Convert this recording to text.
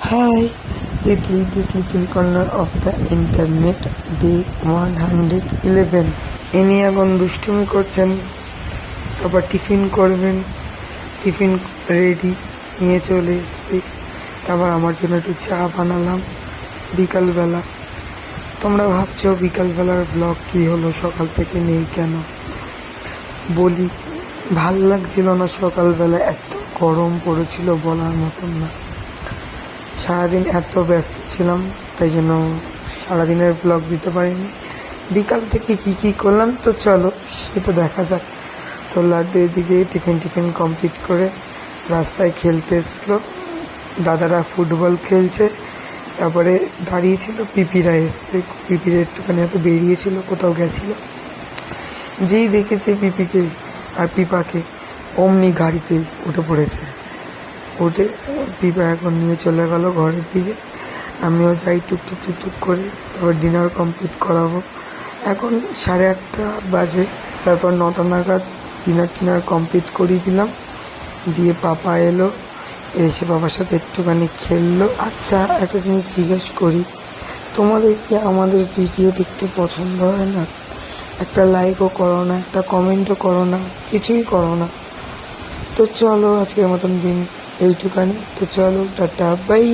Hi, Italy, this little corner of the internet, day 111. ইনি এখন দুষ্টুমি করছেন, তারপর টিফিন করবেন, টিফিন রেডি নিয়ে চলে এসেছি। তারপর আমার জন্য একটু চা বানালাম বিকালবেলা। তোমরা ভাবছো বিকালবেলার ব্লগ কী হলো, সকাল থেকে নেই কেন? বলি, ভাল লাগছিল না সকালবেলা, এত গরম পড়েছিল বলার মতন না। সারাদিন এত ব্যস্ত ছিলাম, তাই জন্য সারাদিনের ব্লগ দিতে পারিনি। বিকাল থেকে কি করলাম তো চলো সেটা দেখা যাক। তো লাড্ডু এদিকে টিফিন কমপ্লিট করে রাস্তায় খেলতে এসলো, দাদারা ফুটবল খেলছে। তারপরে দাঁড়িয়েছিল, পিপিরা এসছে, পিপিরা একটুখানি হয়তো বেরিয়েছিল, কোথাও গেছিল। যেই দেখেছে পিপিকে আর পিপাকে, অমনি গাড়িতেই উঠে পড়েছে। উঠে পিপা এখন নিয়ে চলে গেল ঘরের দিকে। আমিও যাই টুকটুক করে, তারপর ডিনার কমপ্লিট করাবো। এখন 8:30 বাজে। তারপর 9টা নাগাদ ডিনার কমপ্লিট করিয়ে দিলাম, দিয়ে পাপা এলো, এসে বাবার সাথে একটুখানি খেললো। আচ্ছা, একটা জিনিস জিজ্ঞেস করি, তোমাদের কি আমাদের ভিডিও দেখতে পছন্দ হয় না? একটা লাইকও করো না, একটা কমেন্টও করো না, কিছুই করো না। তো চলো আজকের মতন দিন এইটুখানি। তো চলো, টাটা, বাই।